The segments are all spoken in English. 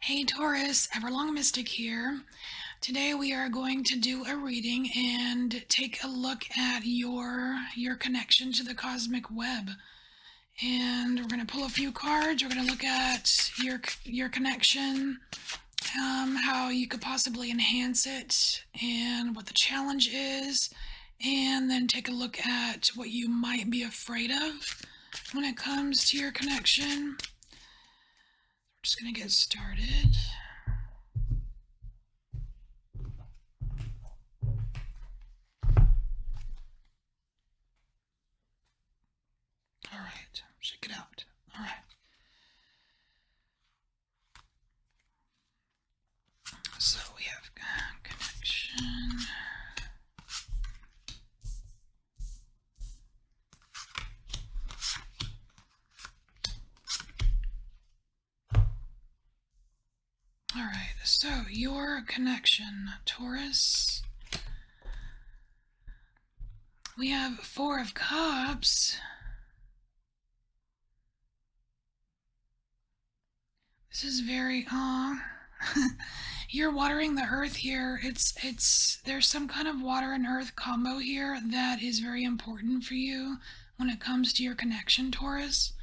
Hey Taurus, Everlong Mystic here. Today we are going to do a reading and take a look at your connection to the cosmic web. And we're going to pull a few cards. We're going to look at your connection, how you could possibly enhance it, and what the challenge is, and then take a look at what you might be afraid of when it comes to your connection. We're just going to get started. All right, check it out. All right. So we have connection. All right, so your connection, Taurus. We have Four of Cups. This is very, you're watering the earth here. There's some kind of water and earth combo here that is very important for you when it comes to your connection, Taurus.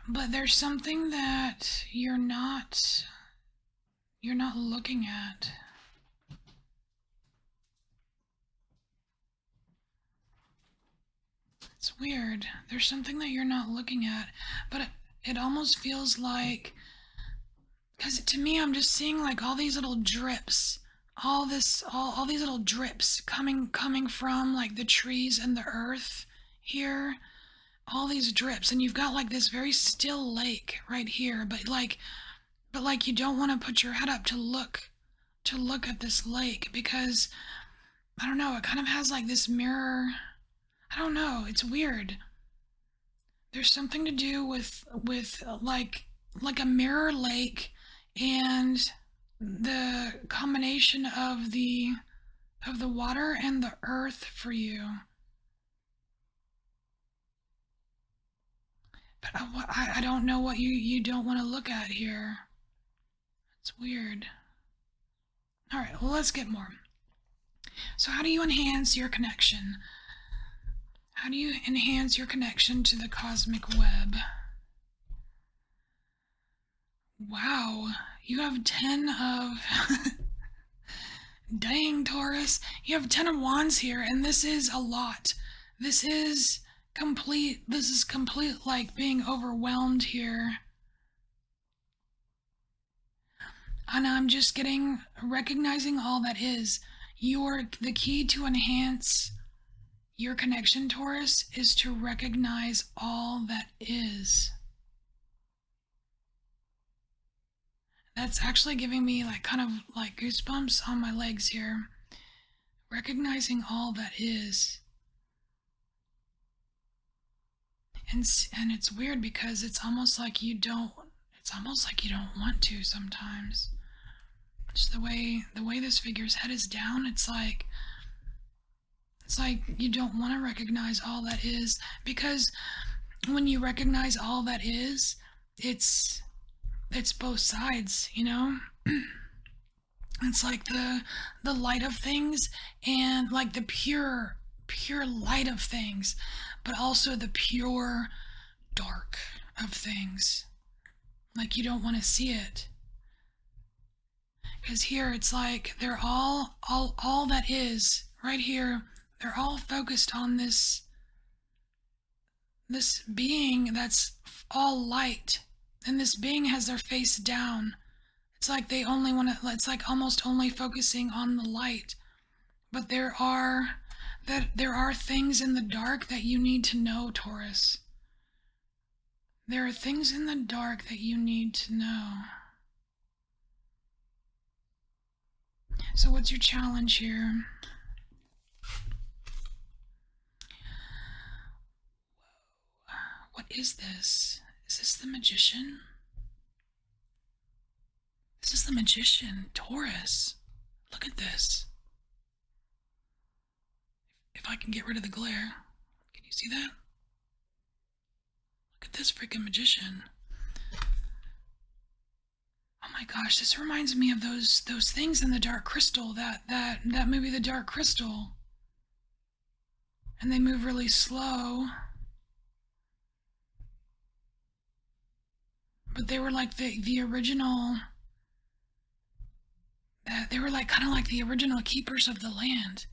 But there's something that you're not looking at. It's weird. There's something that you're not looking at, but it almost feels like, because to me I'm just seeing like all these little drips, all these little drips coming from like the trees and the earth here, all these drips, and you've got like this very still lake right here, but like you don't want to put your head up to look at this lake because I don't know, it kind of has like this mirror. I don't know, it's weird. There's something to do with like a mirror lake and the combination of the water and the earth for you. But I don't know what you don't want to look at here. It's weird. All right, well, let's get more. So how do you enhance your connection? How do you enhance your connection to the cosmic web? Wow, you have 10 of... Dang, Taurus. You have 10 of Wands here, and this is a lot. This is complete like being overwhelmed here. And I'm just recognizing all that is. The key to enhance your connection, Taurus, is to recognize all that is. That's actually giving me like kind of like goosebumps on my legs here. Recognizing all that is. And it's weird because it's almost like you don't want to sometimes. Just the way this figure's head is down, it's like you don't want to recognize all that is, because when you recognize all that is, it's both sides, you know? It's like the light of things and like the pure light of things, but also the pure dark of things. Like you don't want to see it. Because here it's like they're all that is right here. They're all focused on this being that's all light, and this being has their face down. It's like they only want to. It's like almost only focusing on the light. But there are things in the dark that you need to know, Taurus. There are things in the dark that you need to know. So what's your challenge here? What is this? Is this the Magician? This is the Magician, Taurus. Look at this. If I can get rid of the glare, can you see that? Look at this freaking magician. Oh my gosh, this reminds me of those things in the Dark Crystal, that movie, The Dark Crystal. And they move really slow. But they were like the original. They were like kind of like the original keepers of the land.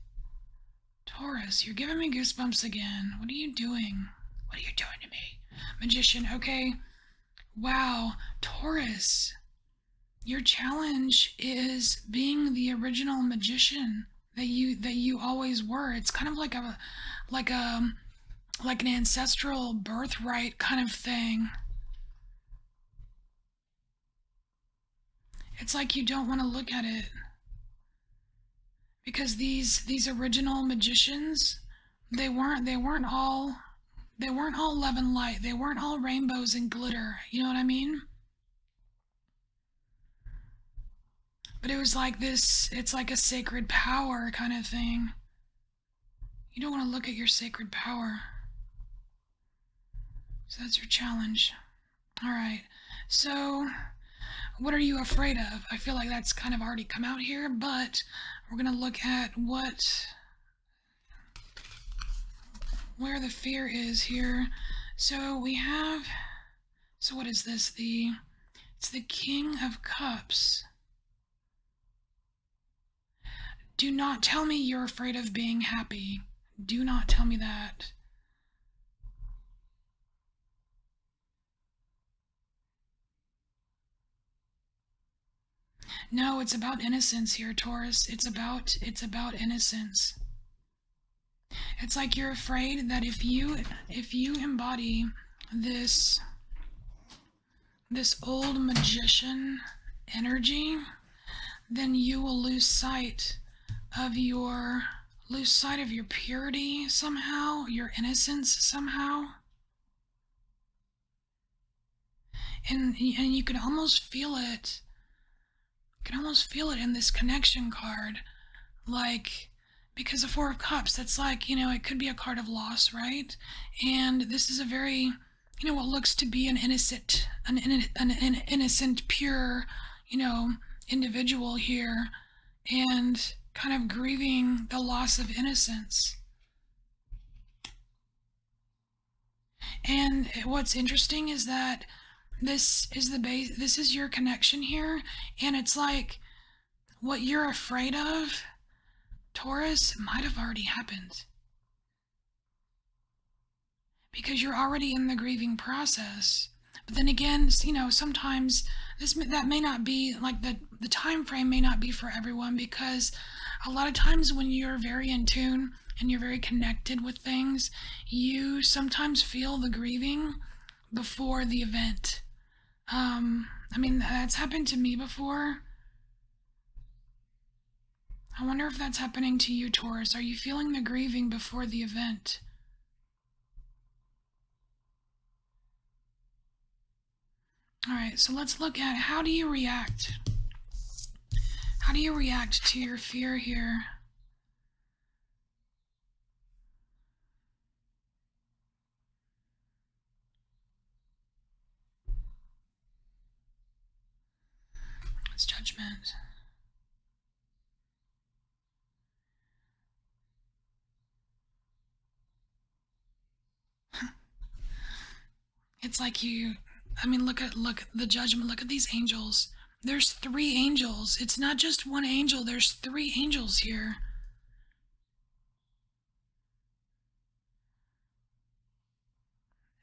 Taurus, you're giving me goosebumps again. What are you doing? What are you doing to me? Magician, okay. Wow, Taurus. Your challenge is being the original magician that you always were. It's kind of like an ancestral birthright kind of thing. It's like you don't want to look at it. Because these original magicians, they weren't all love and light. They weren't all rainbows and glitter. You know what I mean? But it was like this, it's like a sacred power kind of thing. You don't want to look at your sacred power. So that's your challenge. All right. So what are you afraid of? I feel like that's kind of already come out here, but we're going to look at where the fear is here. So we have, so what is this? It's the King of Cups. Do not tell me you're afraid of being happy. Do not tell me that. No, it's about innocence here, Taurus. It's about innocence. It's like you're afraid that if you embody this old magician energy, then you will lose sight of your purity somehow, your innocence somehow. And you can almost feel it. You can almost feel it in this connection card. Like, because the Four of Cups, that's like, it could be a card of loss, right? And this is a very, what looks to be an innocent, pure, individual here, and kind of grieving the loss of innocence. And what's interesting is that this is your connection here, and it's like what you're afraid of, Taurus, might have already happened. Because you're already in the grieving process. But then again, sometimes that may not be like the time frame may not be for everyone, because a lot of times when you're very in tune and you're very connected with things, you sometimes feel the grieving before the event. That's happened to me before. I wonder if that's happening to you, Taurus. Are you feeling the grieving before the event? All right, so let's look at how do you react? How do you react to your fear here? It's Judgment. It's like look at the Judgment. Look at these angels. There's 3 angels. It's not just one angel. There's 3 angels here.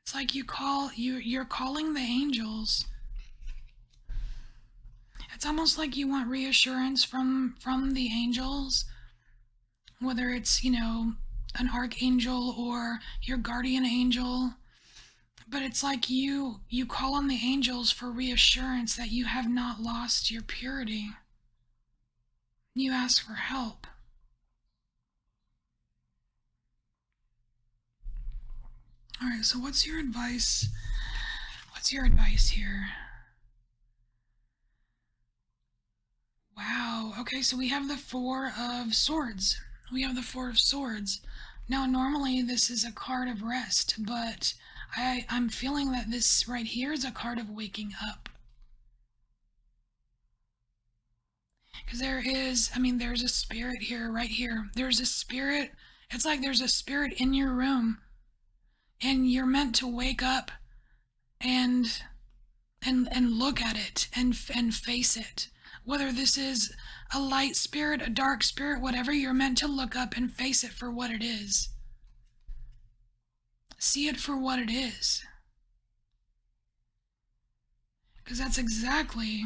It's like you're calling the angels. It's almost like you want reassurance from the angels, whether it's, an archangel or your guardian angel. But it's like you call on the angels for reassurance that you have not lost your purity. You ask for help. All right, so what's your advice? What's your advice here? Wow. Okay, so we have the 4 of Swords. We have the 4 of Swords. Now, normally this is a card of rest, but I'm feeling that this right here is a card of waking up. Because there's a spirit here, right here. There's a spirit. It's like there's a spirit in your room, and you're meant to wake up and look at it and face it. Whether this is a light spirit, a dark spirit, whatever, you're meant to look up and face it for what it is. See it for what it is. Because that's exactly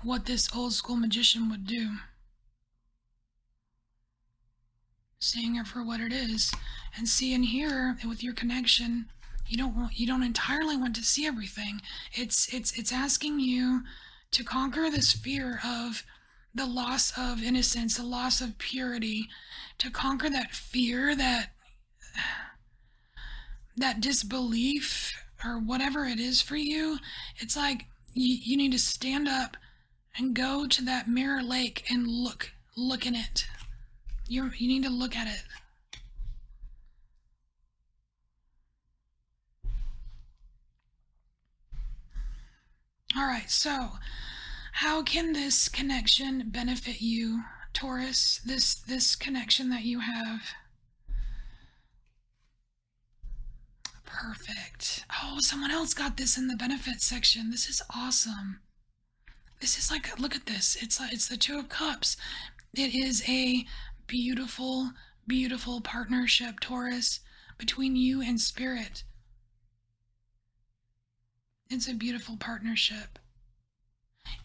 what this old school magician would do. Seeing it for what it is, and seeing here with your connection, you don't entirely want to see everything. It's asking you to conquer this fear of the loss of innocence, the loss of purity, to conquer that fear, that disbelief, or whatever it is for you. It's like you need to stand up and go to that mirror lake and look in it. You need to look at it. All right, so how can this connection benefit you, Taurus? This connection that you have. Perfect. Oh, someone else got this in the benefits section. This is awesome. This is like, look at this. It's the Two of Cups. It is a beautiful, beautiful partnership, Taurus, between you and spirit. It's a beautiful partnership.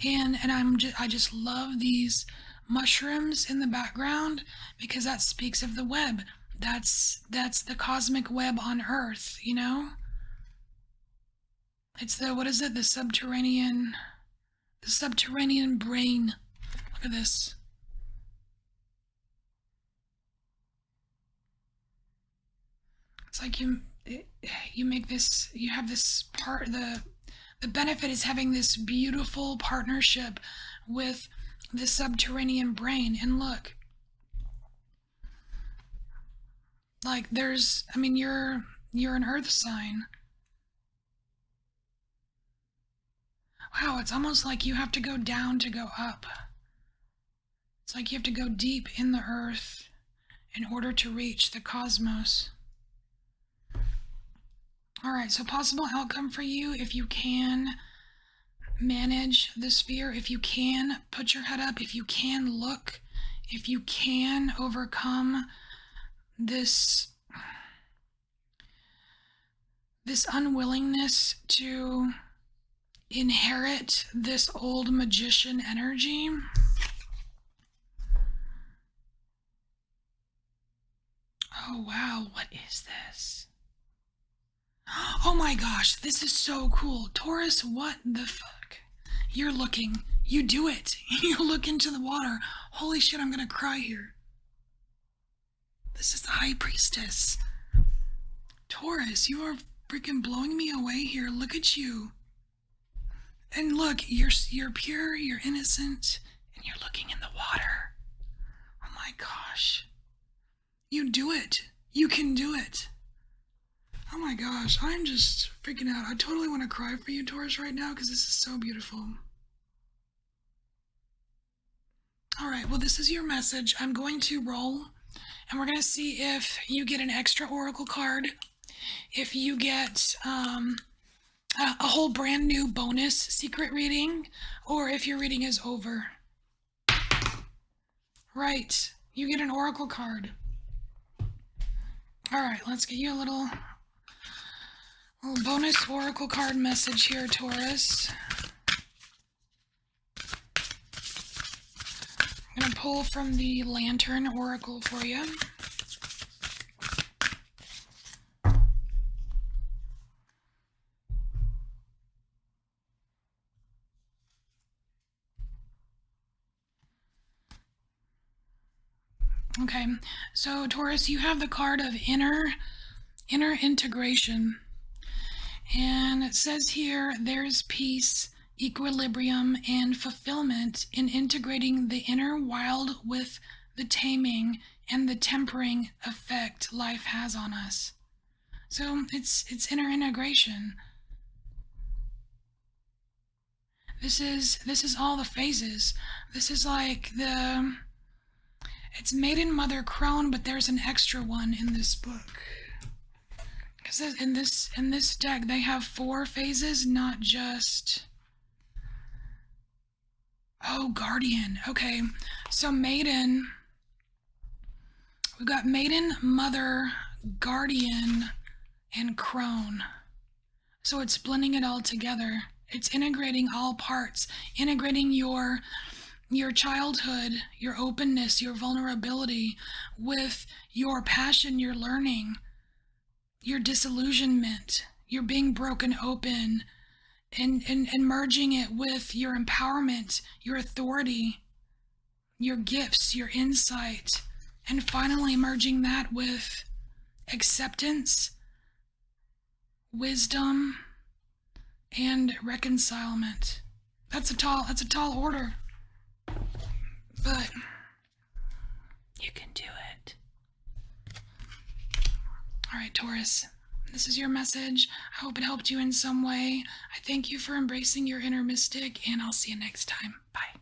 And I just love these mushrooms in the background, because that speaks of the web. That's the cosmic web on Earth, you know? It's what is it? The subterranean brain. Look at this. It's like you make this, you have this part, the benefit is having this beautiful partnership with the subterranean brain. And look, like you're an earth sign. Wow, it's almost like you have to go down to go up. It's like you have to go deep in the earth in order to reach the cosmos. All right, so possible outcome for you: if you can manage this fear, if you can put your head up, if you can look, if you can overcome this unwillingness to inherit this old magician energy. Oh wow, what is this? Oh my gosh, this is so cool. Taurus, what the fuck? You're looking. You do it. You look into the water. Holy shit, I'm gonna cry here. This is the High Priestess. Taurus, you are freaking blowing me away here. Look at you. And look, you're pure, you're innocent, and you're looking in the water. Oh my gosh. You do it. You can do it. Oh my gosh, I'm just freaking out. I totally want to cry for you, Taurus, right now, because this is so beautiful. All right, well, this is your message. I'm going to roll, and we're going to see if you get an extra oracle card, if you get a whole brand new bonus secret reading, or if your reading is over. Right, you get an oracle card. All right, let's get you a little bonus oracle card message here, Taurus. I'm going to pull from the Lantern Oracle for you. Okay, so Taurus, you have the card of inner integration. And it says here, there's peace, equilibrium, and fulfillment in integrating the inner wild with the taming and the tempering effect life has on us. So it's inner integration. This is all the phases. This is like it's Maiden, Mother, Crone, but there's an extra one in this book. Because in this deck they have 4 phases, not just. Oh, Guardian. Okay, so Maiden. We've got Maiden, Mother, Guardian, and Crone. So it's blending it all together. It's integrating all parts, integrating your childhood, your openness, your vulnerability with your passion, your learning, your disillusionment, your being broken open, and merging it with your empowerment, your authority, your gifts, your insight, and finally merging that with acceptance, wisdom, and reconcilement. That's a tall order. But you can do it. All right, Taurus, this is your message. I hope it helped you in some way. I thank you for embracing your inner mystic, and I'll see you next time. Bye.